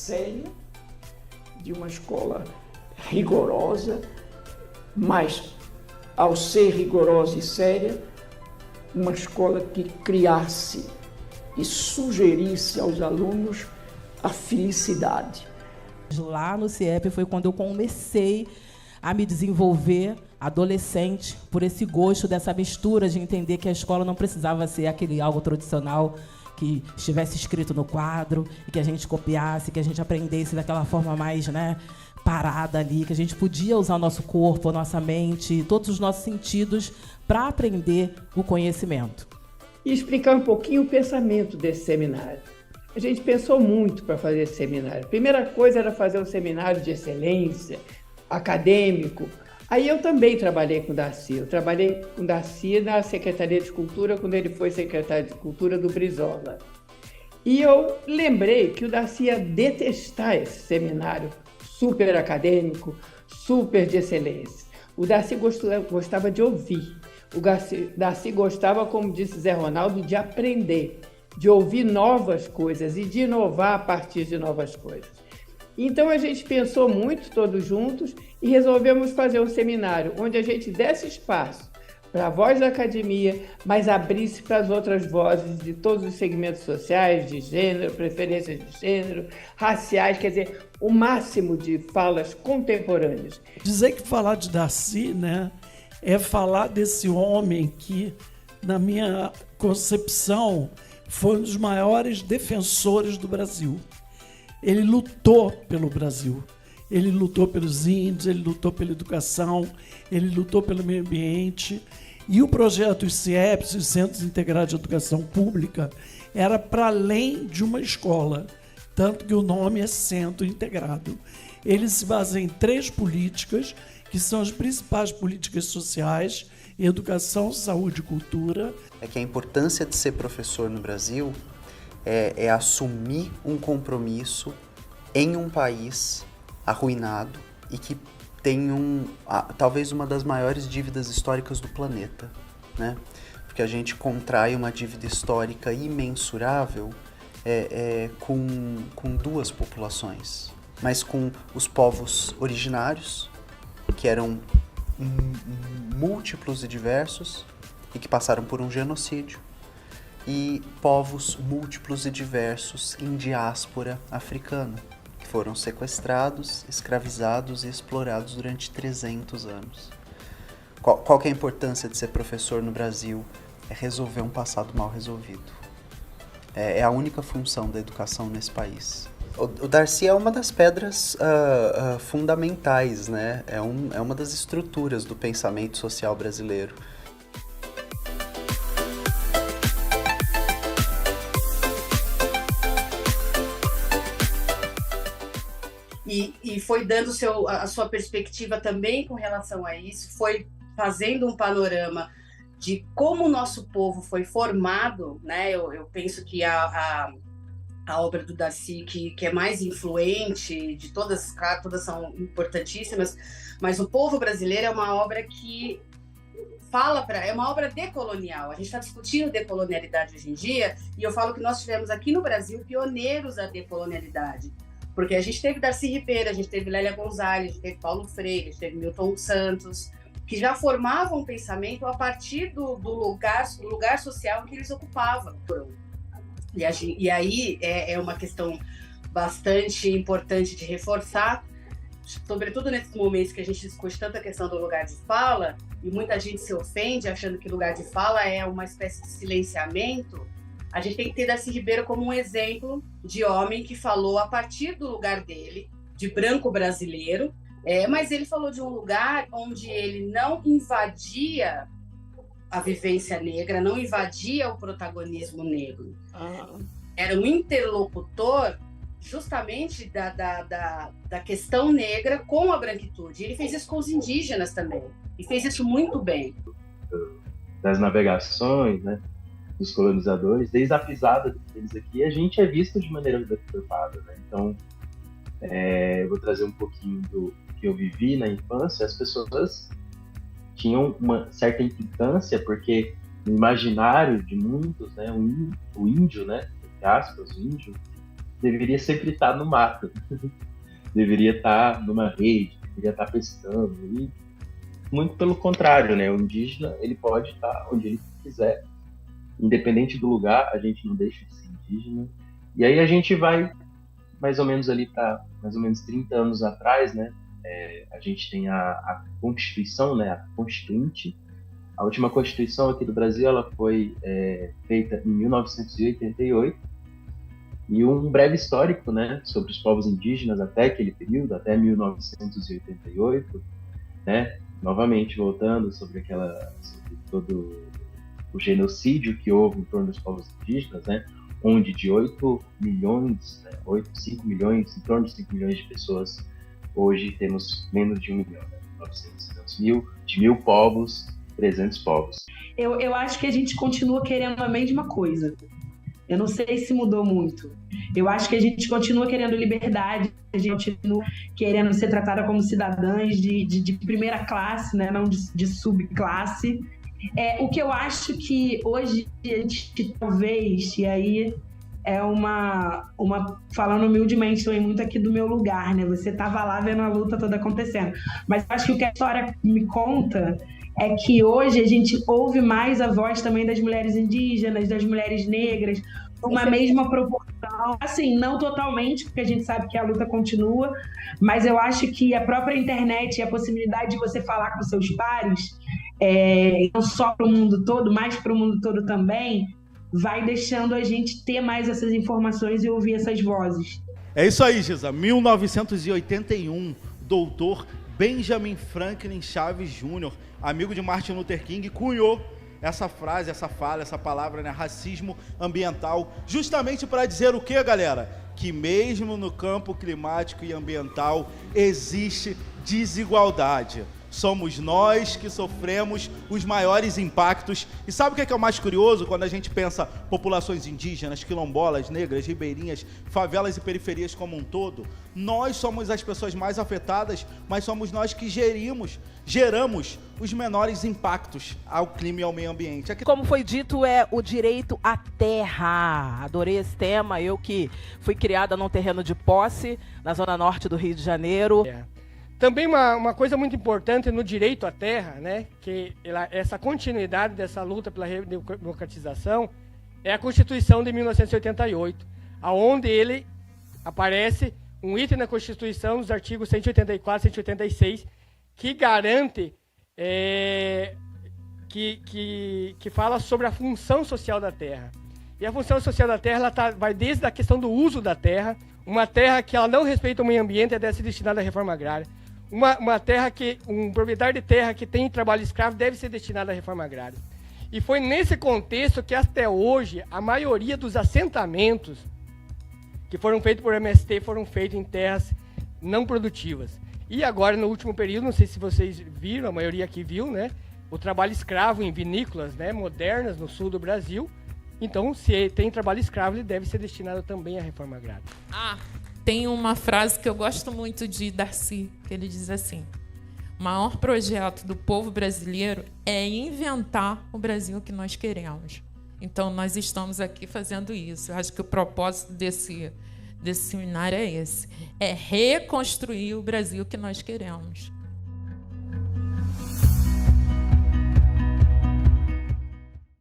séria, de uma escola rigorosa, mas, ao ser rigorosa e séria, uma escola que criasse e sugerisse aos alunos a felicidade. Lá no CIEP foi quando eu comecei a me desenvolver adolescente por esse gosto dessa mistura de entender que a escola não precisava ser aquele algo tradicional que estivesse escrito no quadro e que a gente copiasse, que a gente aprendesse daquela forma mais, parada ali, que a gente podia usar o nosso corpo, a nossa mente, todos os nossos sentidos para aprender o conhecimento. E explicar um pouquinho o pensamento desse seminário. A gente pensou muito para fazer esse seminário. A primeira coisa era fazer um seminário de excelência, acadêmico. Aí eu também trabalhei com o Darcy. Eu trabalhei com o Darcy na Secretaria de Cultura, quando ele foi secretário de Cultura do Brizola. E eu lembrei que o Darcy ia detestar esse seminário super acadêmico, super de excelência. O Darcy gostava de ouvir. O Darcy gostava, como disse Zé Ronaldo, de aprender, de ouvir novas coisas e de inovar a partir de novas coisas. Então a gente pensou muito todos juntos e resolvemos fazer um seminário onde a gente desse espaço para a voz da academia, mas abrisse para as outras vozes de todos os segmentos sociais, de gênero, preferências de gênero, raciais, quer dizer, o máximo de falas contemporâneas. Dizer que falar de Darcy, é falar desse homem que, na minha concepção, foi um dos maiores defensores do Brasil. Ele lutou pelo Brasil, ele lutou pelos índios, ele lutou pela educação, ele lutou pelo meio ambiente. E o projeto dos CIEPs, os Centros Integrados de Educação Pública, era para além de uma escola, tanto que o nome é Centro Integrado. Ele se baseia em 3 políticas, que são as principais políticas sociais: educação, saúde e cultura. É que a importância de ser professor no Brasil é assumir um compromisso em um país arruinado e que tem talvez uma das maiores dívidas históricas do planeta, Porque a gente contrai uma dívida histórica imensurável com 2 populações, mas com os povos originários, que eram múltiplos e diversos e que passaram por um genocídio, e povos múltiplos e diversos em diáspora africana, que foram sequestrados, escravizados e explorados durante 300 anos. Qual que é a importância de ser professor no Brasil? É resolver um passado mal resolvido. É a única função da educação nesse país. O Darcy é uma das pedras fundamentais, É uma das estruturas do pensamento social brasileiro. E foi dando a sua perspectiva também com relação a isso, foi fazendo um panorama de como o nosso povo foi formado, Eu penso que a obra do Darcy, que é mais influente de todas, claro, todas são importantíssimas, mas o povo brasileiro é uma obra que é uma obra decolonial. A gente está discutindo decolonialidade hoje em dia, e eu falo que nós tivemos aqui no Brasil pioneiros da decolonialidade, porque a gente teve Darcy Ribeiro, a gente teve Lélia Gonzalez, a gente teve Paulo Freire, a gente teve Milton Santos, que já formavam um pensamento a partir do lugar social que eles ocupavam. E aí é uma questão bastante importante de reforçar, sobretudo nesses momentos que a gente discute tanto a questão do lugar de fala, e muita gente se ofende achando que lugar de fala é uma espécie de silenciamento. A gente tem que ter Darcy Ribeiro como um exemplo de homem que falou a partir do lugar dele, de branco brasileiro, mas ele falou de um lugar onde ele não invadia a vivência negra, não invadia o protagonismo negro. Era um interlocutor justamente da questão negra com a branquitude. Ele fez isso com os indígenas também, e fez isso muito bem. Das navegações, dos colonizadores, desde a pisada deles aqui, a gente é visto de maneira deturpada, Então, eu vou trazer um pouquinho do que eu vivi na infância. As pessoas tinham uma certa implicância, porque no imaginário de muitos, o índio, entre aspas, o índio, deveria sempre estar no mato, deveria estar numa rede, deveria estar pescando, e muito pelo contrário, né? O indígena, ele pode estar onde ele quiser, independente do lugar, a gente não deixa de ser indígena. E aí a gente vai mais ou menos ali para mais ou menos 30 anos atrás, né? A gente tem a Constituição, né? A Constituinte. A última Constituição aqui do Brasil, ela foi feita em 1988. E um breve histórico, né, sobre os povos indígenas até aquele período, até 1988, né? Novamente voltando sobre todo o genocídio que houve em torno dos povos indígenas, né? Onde de 8 milhões, né, 5 milhões, em torno de 5 milhões de pessoas, hoje temos menos de 1 milhão, né? 900 mil, de 1.000 povos, 300 povos. Eu acho que a gente continua querendo a mesma coisa. Eu não sei se mudou muito. Eu acho que a gente continua querendo liberdade, a gente continua querendo ser tratada como cidadãs de primeira classe, né? Não de subclasse. O que eu acho que hoje a gente talvez, e aí é uma falando humildemente também muito aqui do meu lugar, né? Você estava lá vendo a luta toda acontecendo. Mas eu acho que o que a história me conta é que hoje a gente ouve mais a voz também das mulheres indígenas, das mulheres negras, uma mesma proporção. Assim, não totalmente, porque a gente sabe que a luta continua, mas eu acho que a própria internet e a possibilidade de você falar com seus pares, não só para o mundo todo, mas para o mundo todo também, vai deixando a gente ter mais essas informações e ouvir essas vozes. É isso aí, Giza. 1981, doutor Benjamin Franklin Chaves Jr., amigo de Martin Luther King, cunhou essa frase, essa fala, essa palavra, né, racismo ambiental, justamente para dizer o quê, galera? Que mesmo no campo climático e ambiental existe desigualdade. Somos nós que sofremos os maiores impactos. E sabe o que é o mais curioso? Quando a gente pensa populações indígenas, quilombolas, negras, ribeirinhas, favelas e periferias como um todo, nós somos as pessoas mais afetadas, mas somos nós que geramos os menores impactos ao clima e ao meio ambiente. Como foi dito, é o direito à terra. Adorei esse tema, eu que fui criada num terreno de posse, na zona norte do Rio de Janeiro. Também uma coisa muito importante no direito à terra, né, que essa continuidade dessa luta pela redemocratização é a Constituição de 1988, aonde ele aparece um item na Constituição, nos artigos 184 e 186, que garante, que fala sobre a função social da terra. E a função social da terra vai desde a questão do uso da terra, uma terra que ela não respeita o meio ambiente deve ser destinada à reforma agrária. Uma terra um proprietário de terra que tem trabalho escravo deve ser destinado à reforma agrária. E foi nesse contexto que até hoje a maioria dos assentamentos que foram feitos por MST foram feitos em terras não produtivas. E agora, no último período, não sei se vocês viram, a maioria aqui viu, né, o trabalho escravo em vinícolas, né, modernas no sul do Brasil. Então, se tem trabalho escravo, ele deve ser destinado também à reforma agrária. Tem uma frase que eu gosto muito de Darcy, que ele diz assim: o maior projeto do povo brasileiro é inventar o Brasil que nós queremos. Então, nós estamos aqui fazendo isso. Eu acho que o propósito desse seminário é esse: é reconstruir o Brasil que nós queremos.